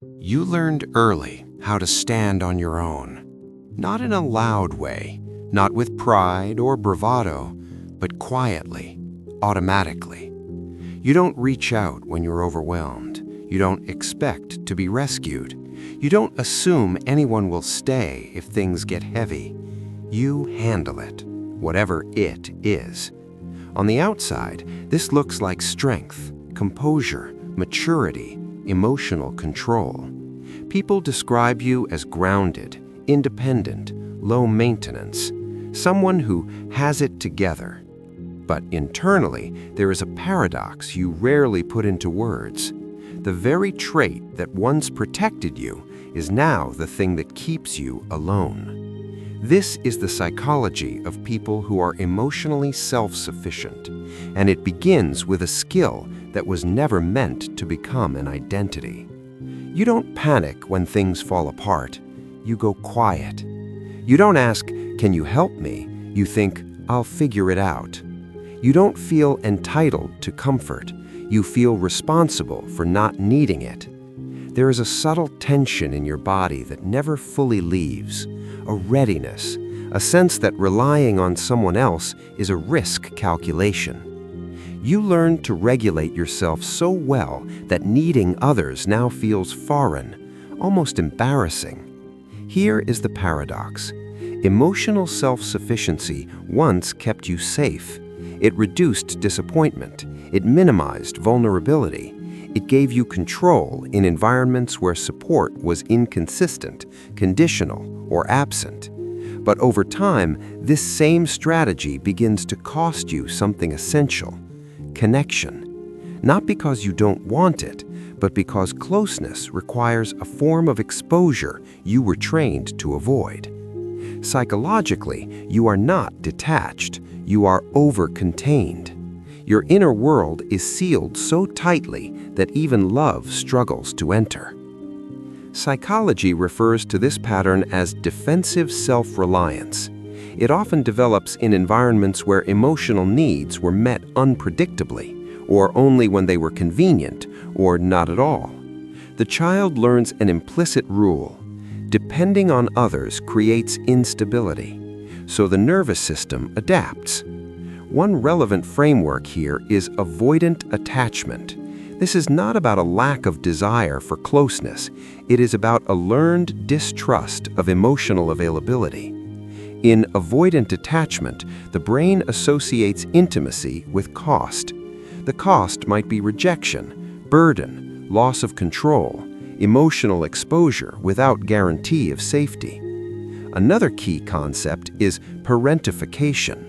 You learned early how to stand on your own. Not in a loud way, not with pride or bravado, but quietly, automatically. You don't reach out when you're overwhelmed. You don't expect to be rescued. You don't assume anyone will stay if things get heavy. You handle it, whatever it is. On the outside, this looks like strength, composure, maturity, emotional control. People describe you as grounded, independent, low maintenance, someone who has it together. But internally, there is a paradox you rarely put into words. The very trait that once protected you is now the thing that keeps you alone. This is the psychology of people who are emotionally self-sufficient, and it begins with a skill that was never meant to become an identity. You don't panic when things fall apart. You go quiet. You don't ask, "Can you help me?" You think, "I'll figure it out." You don't feel entitled to comfort. You feel responsible for not needing it. There is a subtle tension in your body that never fully leaves, a readiness, a sense that relying on someone else is a risk calculation. You learn to regulate yourself so well that needing others now feels foreign, almost embarrassing. Here is the paradox. Emotional self-sufficiency once kept you safe. It reduced disappointment. It minimized vulnerability. It gave you control in environments where support was inconsistent, conditional, or absent. But over time, this same strategy begins to cost you something essential: connection. Not because you don't want it, but because closeness requires a form of exposure you were trained to avoid. Psychologically, you are not detached. You are over-contained. Your inner world is sealed so tightly that even love struggles to enter. Psychology refers to this pattern as defensive self-reliance. It often develops in environments where emotional needs were met unpredictably, or only when they were convenient, or not at all. The child learns an implicit rule: depending on others creates instability, so the nervous system adapts. One relevant framework here is avoidant attachment. This is not about a lack of desire for closeness. It is about a learned distrust of emotional availability. In avoidant attachment, the brain associates intimacy with cost. The cost might be rejection, burden, loss of control, emotional exposure without guarantee of safety. Another key concept is parentification.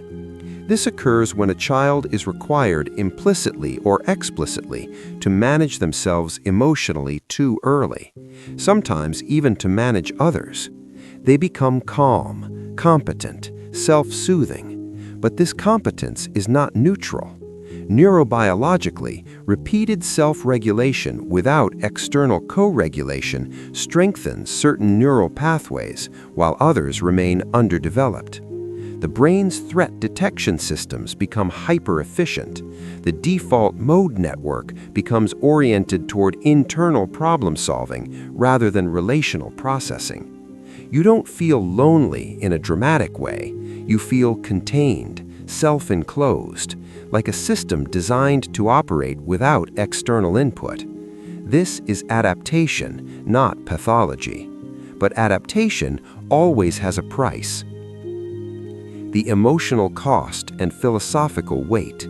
This occurs when a child is required implicitly or explicitly to manage themselves emotionally too early, sometimes even to manage others. They become calm, competent, self-soothing, but this competence is not neutral. Neurobiologically, repeated self-regulation without external co-regulation strengthens certain neural pathways while others remain underdeveloped. The brain's threat detection systems become hyper-efficient. The default mode network becomes oriented toward internal problem-solving rather than relational processing. You don't feel lonely in a dramatic way. You feel contained, self-enclosed, like a system designed to operate without external input. This is adaptation, not pathology. But adaptation always has a price: the emotional cost and philosophical weight.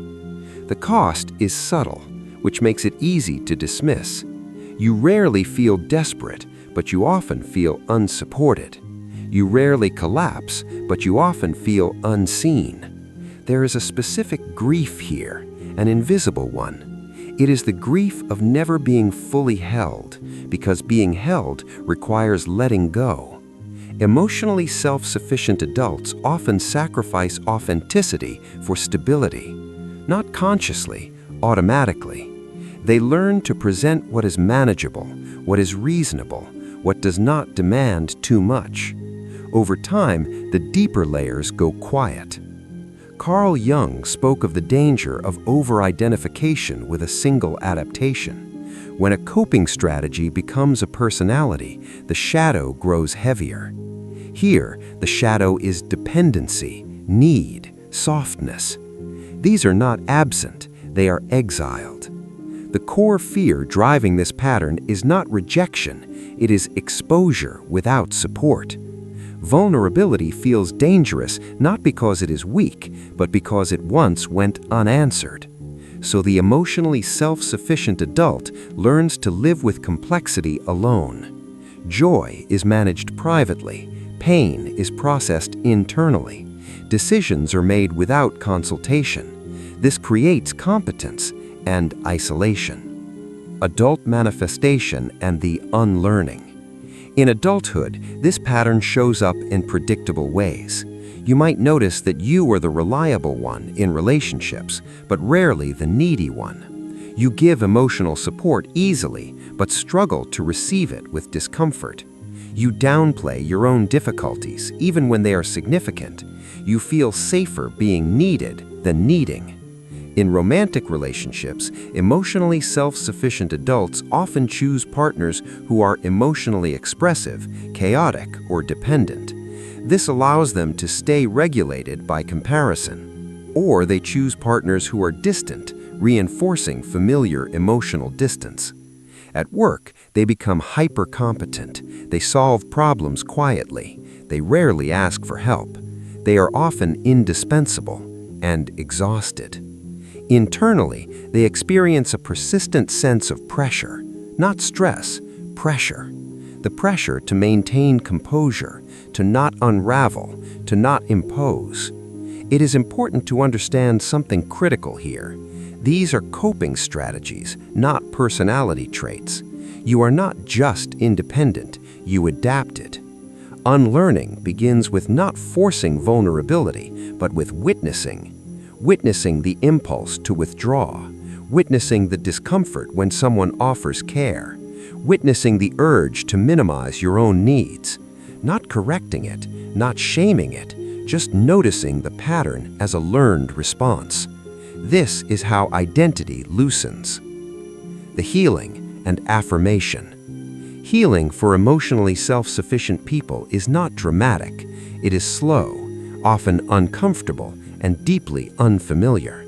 The cost is subtle, which makes it easy to dismiss. You rarely feel desperate, but you often feel unsupported. You rarely collapse, but you often feel unseen. There is a specific grief here, an invisible one. It is the grief of never being fully held, because being held requires letting go. Emotionally self-sufficient adults often sacrifice authenticity for stability, not consciously, automatically. They learn to present what is manageable, what is reasonable, what does not demand too much. Over time, the deeper layers go quiet. Carl Jung spoke of the danger of over-identification with a single adaptation. When a coping strategy becomes a personality, the shadow grows heavier. Here, the shadow is dependency, need, softness. These are not absent, they are exiled. The core fear driving this pattern is not rejection, it is exposure without support. Vulnerability feels dangerous not because it is weak, but because it once went unanswered. So the emotionally self-sufficient adult learns to live with complexity alone. Joy is managed privately, pain is processed internally, decisions are made without consultation. This creates competence and isolation. Adult manifestation and the unlearning. In adulthood, this pattern shows up in predictable ways. You might notice that you are the reliable one in relationships, but rarely the needy one. You give emotional support easily, but struggle to receive it with discomfort. You downplay your own difficulties, even when they are significant. You feel safer being needed than needing. In romantic relationships, emotionally self-sufficient adults often choose partners who are emotionally expressive, chaotic, or dependent. This allows them to stay regulated by comparison. Or they choose partners who are distant, reinforcing familiar emotional distance. At work, they become hyper-competent. They solve problems quietly. They rarely ask for help. They are often indispensable and exhausted. Internally, they experience a persistent sense of pressure, not stress, pressure. The pressure to maintain composure, to not unravel, to not impose. It is important to understand something critical here. These are coping strategies, not personality traits. You are not just independent, you adapt it. Unlearning begins with not forcing vulnerability, but with witnessing. Witnessing the impulse to withdraw, witnessing the discomfort when someone offers care, witnessing the urge to minimize your own needs, not correcting it, not shaming it, just noticing the pattern as a learned response. This is how identity loosens. The healing and affirmation. Healing for emotionally self-sufficient people is not dramatic. It is slow, often uncomfortable, and deeply unfamiliar.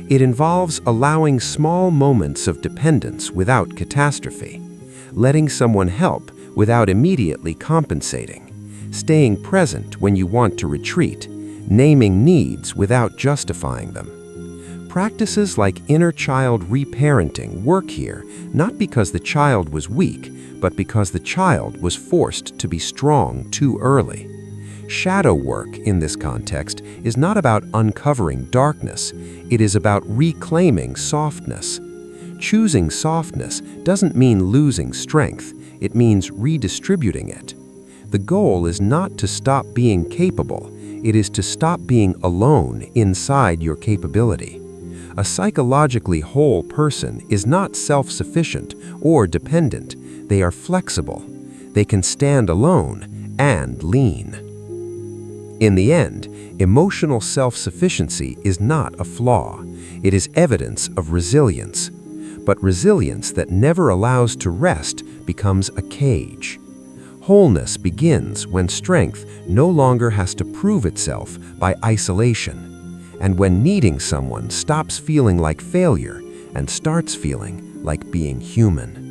It involves allowing small moments of dependence without catastrophe, letting someone help without immediately compensating, staying present when you want to retreat, naming needs without justifying them. Practices like inner child reparenting work here not because the child was weak, but because the child was forced to be strong too early. Shadow work in this context is not about uncovering darkness, it is about reclaiming softness. Choosing softness doesn't mean losing strength, it means redistributing it. The goal is not to stop being capable, it is to stop being alone inside your capability. A psychologically whole person is not self-sufficient or dependent, they are flexible. They can stand alone and lean. In the end, emotional self-sufficiency is not a flaw. It is evidence of resilience. But resilience that never allows to rest becomes a cage. Wholeness begins when strength no longer has to prove itself by isolation, and when needing someone stops feeling like failure and starts feeling like being human.